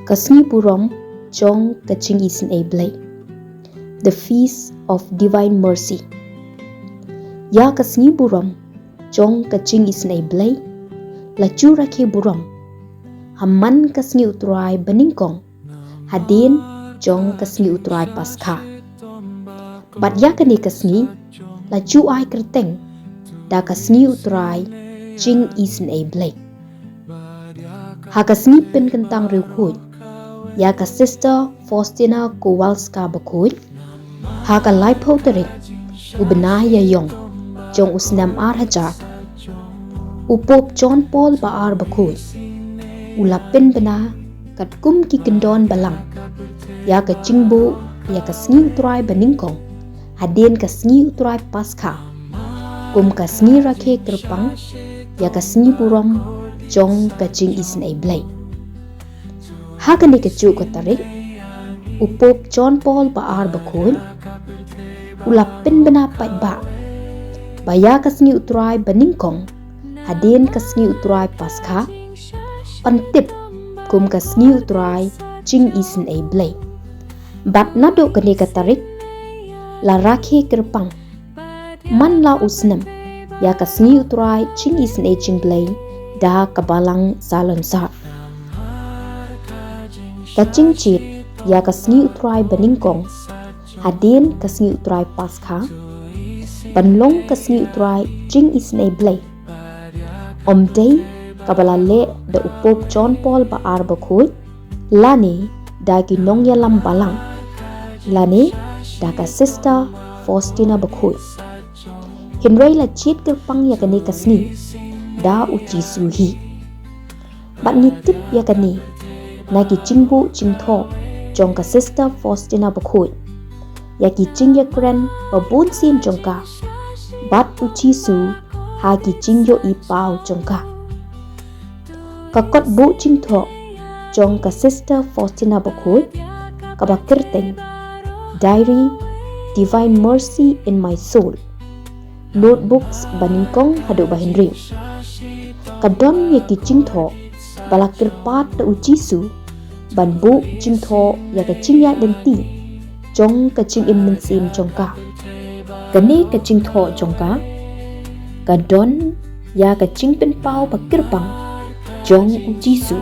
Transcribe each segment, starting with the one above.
Kasngi Burom jong ka Jingisynei Blei. The Feast of Divine Mercy. Ya kasngi Burom jong ka Jingisynei Blei la jura ke Burom. Hamman kasngi utrai beningkong hadin jong kasngi utrai Paskha. Bat ya kani kasngi la ju ai kerteng da kasngi utrai Jingisynei Blei. Ha kasngi pen kentang riukui ya ka sister Faustina Kowalska bakui ha ka laipo terik ubena ya jong jong usnam hajar upop John Paul baar bakui ulapin bena kat kum ki kendon balang ya ka jingbu ya ka sngi utrai beningkong hadin ka sngi utrai Paskha kum ka sngi rakhe kerpang ya ka sngi Burom jong ka Jingisynei Blei. Hakani kecu katarik upop John Paul baar bakoi ulapin bena pai ba baya kasngi utrai beningkong hadin kasngi utrai Paskha pantip kum kasngi utrai Jingisynei Blei. Bat nado kani katarik la rakhe kerpang man la usnam ya kasngi utrai Jingisynei Blei da kabalang salon sa kacing cit ya kasngi utrai beningkong hadin kasngi utrai Paskha banlong kasngi utrai Jingisynei Blei om day kabala le da upop John Paul baar bakoi lani da ginong yalam balang lani da ka sister Faustina bakoi hinrei la cit kerpang ya kani kasngi da uci suhi bat nitip ya kani nagi jingbu jingtho jong ka sister Faustina bakoi yaki jingya kren babun sin jongka bat uci su hagi jingyo ipau jongka kakot bu jingtho jong ka sister Faustina bakoi kabakirteng diary Divine Mercy in My Soul notebooks baningkong hadu bahinri kadon yaki jingtho balakir pat da uci su ban bu jingtho ya ka jingya denti jong ka jingin mensim jongka kani ka jingtho jongka kadon ya ka jingpen pau bakirpang jong uci su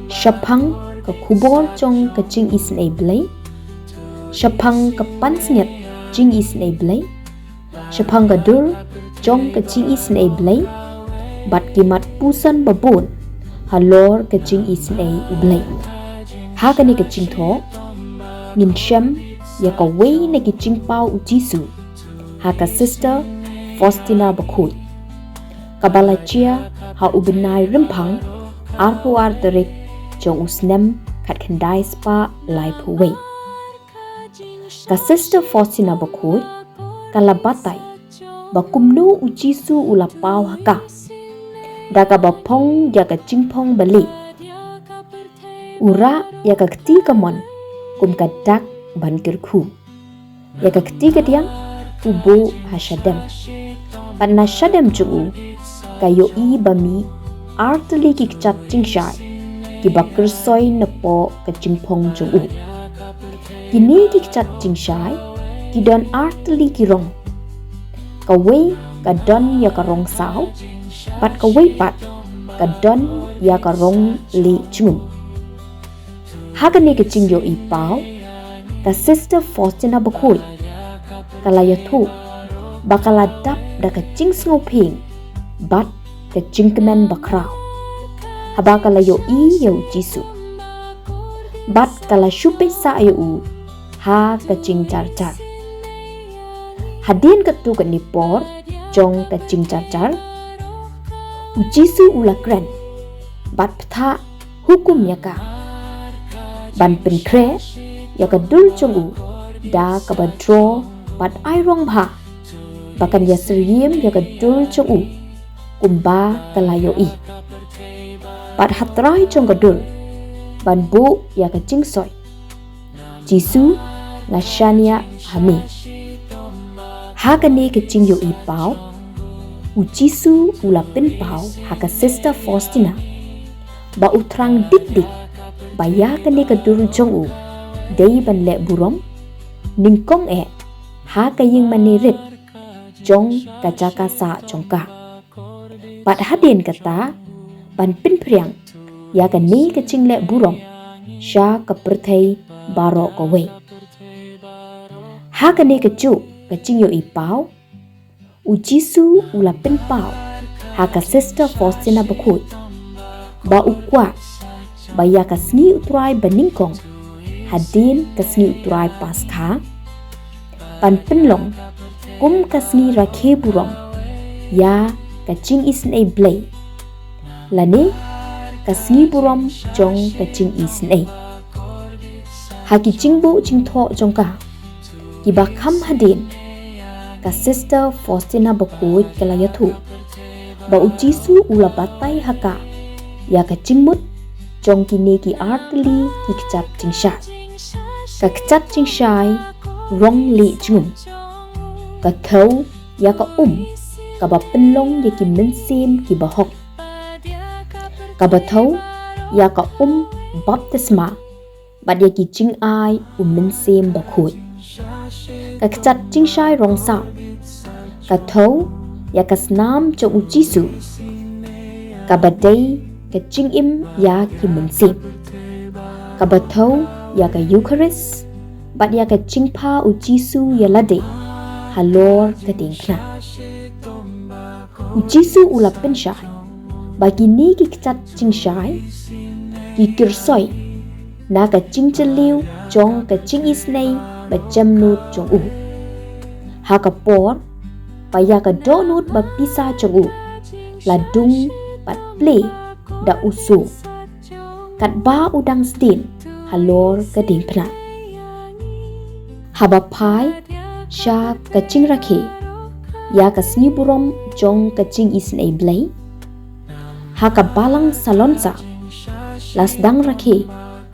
syapang ka kubor jong ka Jingisynei Blei syapang ka pansnget Jingisynei Blei syapang ka dur jong ka Jingisynei Blei bat kimat pusan babun halor ka Jingisynei Blei. Ha kani ka jingtho ngin syam ya ka wei na ki jingpau ujisu ha ka sister Faustina bakui kabala chia ha ubenai rimpang arpu arterik jong usnem kat kendai spa lai puwei ka sister Faustina bakui kala batai bakumnu ujisu ulapau haka daga bapong jaga jingpong bali ura yaga ketiga mon kum kadak ban kirku yaga ketiga diang ubu hasyadem panna syadem juu kayo i bami arteli ki kecap jingshai ki bakir soy nepo ke jingpong juu kini ki kecap jingshai ki don arteli ki rong kawe kadon ya karong sao pat kawai pat kadon ya karong li chum hagani ke jingyo ipau ka sister Faustina bakoi kala yathu bakala dap da ka jing snoping bat ka jingkenan bakrau haba kala yo i yo jisu bat kala shupe sa yo ha ka jing char char hadin ka tu ka nipor jong ka jing char char ujisu ulakran bat ptha hukum yaka ban penkre yaka dul chongu da kabadro bat airong bha bakan yasriem yaka dul chongu kumba kalayo i bat hatrai chong dul ban bu yaka jingsoy jisu ngashania hami hakani ke jingyo ipau ujisu ulapin pau haka sister Faustina ba utrang dik dik baya kene kadur jong dei ban le burom ningkong ha kaying manirit jong kajaka sa jongka pat hadin kata ban pin priang ya kani kaching le burom sha kaperthai baro kowe ha kani kachu kaching yo ipau ujisu ula pin pau ha ka sister Faustina bakut ba ukwa baya kasngi utrai baningkong hadin kasngi utrai paskha pan penlong kum kasngi rakhe burom ya ka Jingisynei Blei lane kasngi burom jong ka Jingisynei haki jingbu jingtho jongka kiba kham hadin ka sister Faustina bakut kalayathu ba ujisu ula batai haka ya ka jingmut jong kini ki artli ki kecap jingsha ka kecap jingshai rong li jung ka thau ya ka ka ba penlong ya ki mensim ki bahok ka ba thau ya ka baptisma ba ya ki jing ai mensim bakhut ka kecap jingshai rong sa ka thau ya ka snam jong ujisu ka ba dei ka jing im ya ki mensim ka ba thau ya ka Eucharist bat ya ka jingpa ujisu ya lade halor ka dingkna ujisu ula penshai bagi ni ki kecap jingshai ki kirsoi na ka jingcheliu jong ka Jingisynei ba jamnut jong ha ka por pa ya ka donut ba pisa jong ladung bat Blei da usu kat ba udang stin halor ka dingpna haba pai sha ka jing rakhe ya ka sngi burom jong ka Jingisynei Blei ha ka balang salonsa las dang rakhe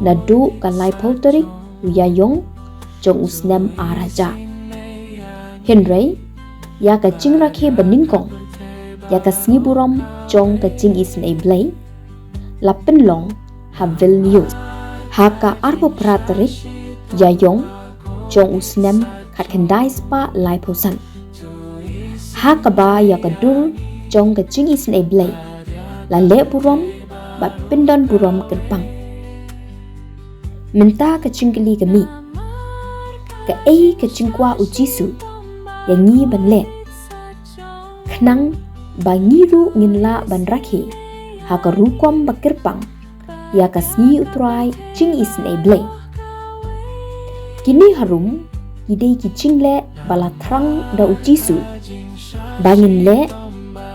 na du ka lai pauterik ya yong jong usnem araja henry ya ka jing rakhe baningkong ya ka sngi burom jong ka Jingisynei Blei lapen long ha Vilnius ha ka arbo praterik ya yong jong usnem khat khandai spa lai posan ha ka ba ya ka dur jong ka Jingisynei Blei la le burom bat pindon burom kenpang menta ka chingli ka mi ka ka chingkwa ujisu yang ngi ban le khnang ba ngiru nginla ban rakhe ha ka rukom bakirpang ya ka sngi utrai Jingisynei Blei kini harum idei ki chingle bala thrang da ujisu bangin le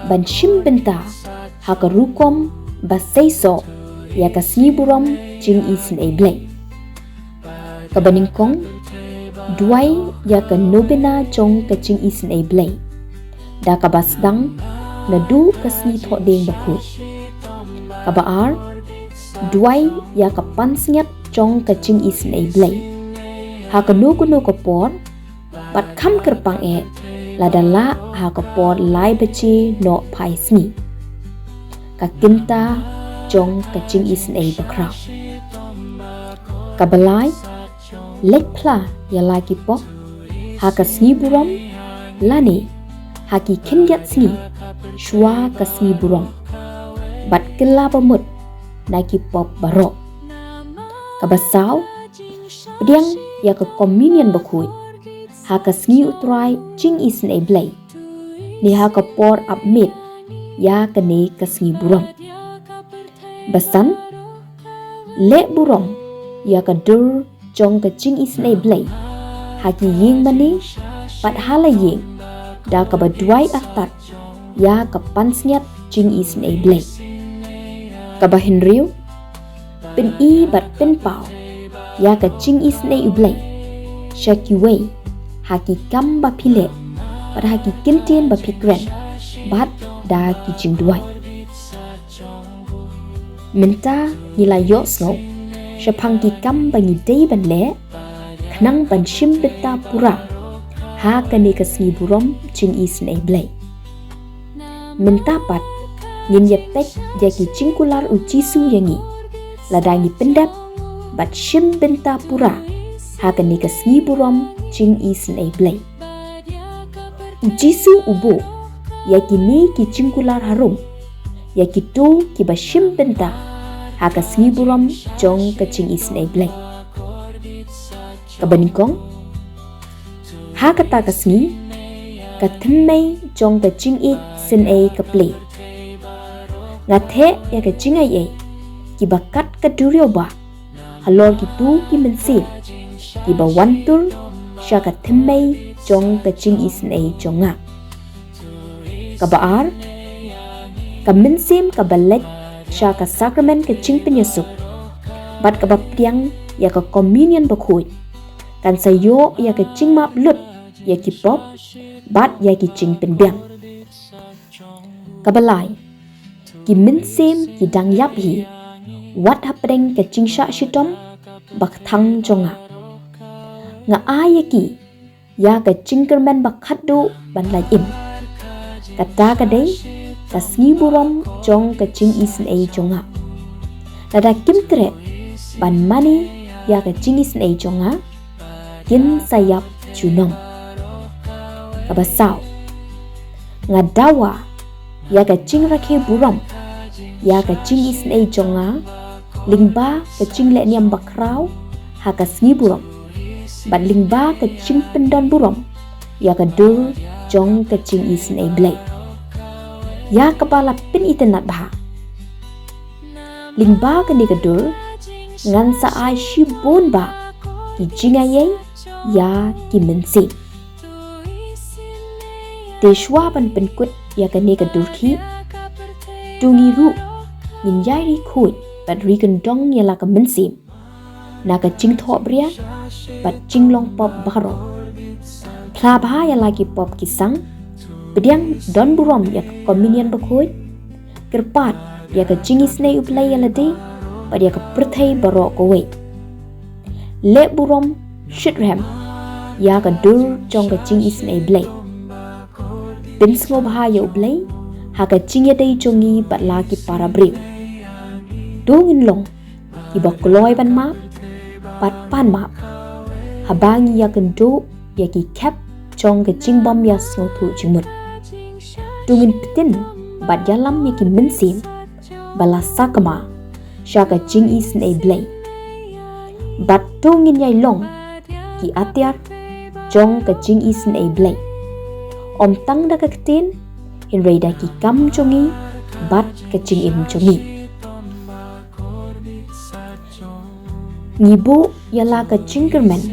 ban shim benta ha ka rukom ba seiso ya ka sngi burom Jingisynei Blei ka baningkong duai ya ka nobena jong ka Jingisynei Blei da ka basdang na du ka sngi tho deng bakhut ka baar duai ya ka pansngat jong ka Jingisynei Blei ha ka no ko por pat kham kerpang la dala ha ka por lai bachi no pai sngi ka kinta jong ka Jingisynei bakra ka balai lek pla ya lagi pok ha ka sngi burom lani ha ki khingyat sngi shwa ka sngi burom bat kela pamut na ki pop baro ka basau pediang ya ka communion bakhut ha ka sngi utrai Jingisynei Blei ni ha ka por apmit ya ka ne ka sngi burom basan le burom ya ka dur jong ka Jingisynei Blei ha ki ying mani pat hala ying da ka baduai atat ya ka pansngat Jingisynei Blei ka ba henriu pin i bat pin pau ya ka Jingisynei Blei shakiwei ha ki kam ba phile pat ha ki kintien ba phikren bat da ki jingduai menta nila yo snow shapang ki kam ba ni dei ban le khnang ban shim beta pura ha ka ni ka sngi burom Jingisynei Blei menta pat yin yepek ya ki jingkular ujisu yangi ladang ni pendap bat shim benta pura hakan ni kasngi burom Jingisynei Blei. Jisu ubo ya kini ki cingkular harum ya kitu ki bashim benta hakasngi burom jong ke Jingisynei Blei. Kabaningkong hakata kasngi kathmei jong ke Jingisynei ke Blei. Ngathe ya ke jingai ki bakat kadurio ba halor gitu ki mensin ki bawantur sya kathmei jong ke Jingisynei jonga. Kabaar kaminsim kabalek sya ka sakramen ke jing penyusup bat kabapriang ya ke communion bakhuy kan sayo ya ke jing map lut ya ki pop bat ya ki jing penbiang kabalai ki minsim ki dang yap hi wat hapreng ke jing sya shitom bak thang jonga nga ayaki ya ke jingkermen bak khadu ban lai im kata kadai kasngi burom jong ke Jingisynei jonga nada kimtre ban mani ya ke Jingisynei jonga kin sayap junong kabasau ngadawa ya ke jing rakhe burom ya ke Jingisynei jonga lingba ke jing le niam bakrau ha kasngi burom ban lingba ke jing pendon burom ya ke dur jong ke Jingisynei Blei. Ya kepala pin itenat bah lingba ke ni kedur ngan sa ai shibon ba ki jingai ya ki mensi deshwa ban penkut ya ke ni kedur ki tungi ru min jai ri khoi bat ri kendong ya la ke mensi na ke jing tho bria bat jing long pop baro pla ba ya lagi pop kisang Bediang don burom ya ke communion bakhoy kerpat ya ke Jingisynei Blei ya lade pada ya ke perthai barok kowe le burom shitrem ya ke dur jong ke Jingisynei Blei bin sngo bahaya Blei ha ke jing ya dei jongi bat lagi para brew dongin long ki bakloi ban map bat pan map habangi ya kendo ya ki kep jong ke jing bom ya sngo thu jimut Dungin petin bat jalam ya ki mensim bala sakama sya ke Jingisynei Blei bat dungin yai long ki atiar jong ke Jingisynei Blei om tang da ke ketin hin rei da ki kam jongi bat ke jing im jongi ngibu yala ke jingkermen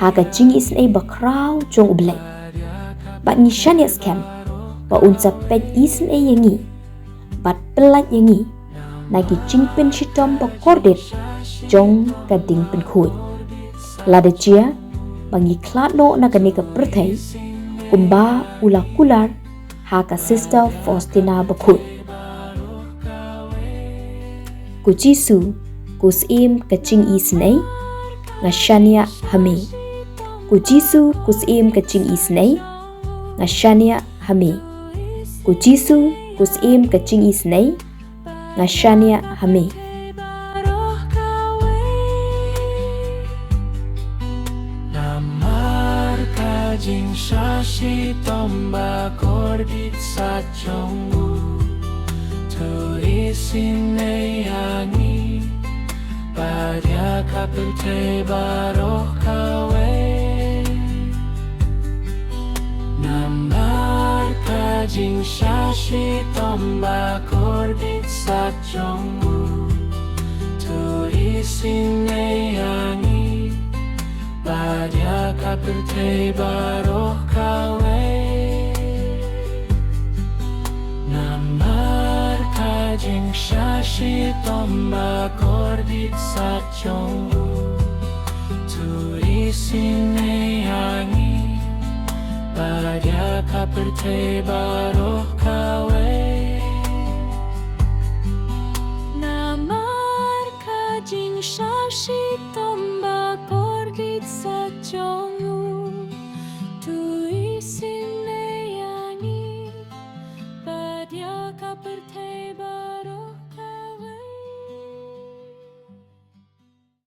ha ke Jingisynei bakrau jong Blei bat nishan ya scam ba unsa pet Isynei yangi bat pelat yangi nagi jingpen shitom ba kordet jong ka ding pen khui lada chia bangi klat no na kani ka perthai kumba ula kular ha ka sister Faustina ba khui ku Jisu kusim ka Jingisynei ngashania hame ku Jisu kusim ka Jingisynei ngashania hame ku Jisu kusim ke Jingisynei ngashania hame namar ka jing shashi tomba kordit sa chongu tu Jingisynei yangi padya kapute baroh kawe Jing shashi tomba kordit sa chongu tu Jingisynei yangi padya kapute baroh kawe namar ka jing shashi tomba kordit sa chongu tu Jingisynei yangi Padya kaperte baroh kawe namar ka jing shashi tomba kordit sa chongu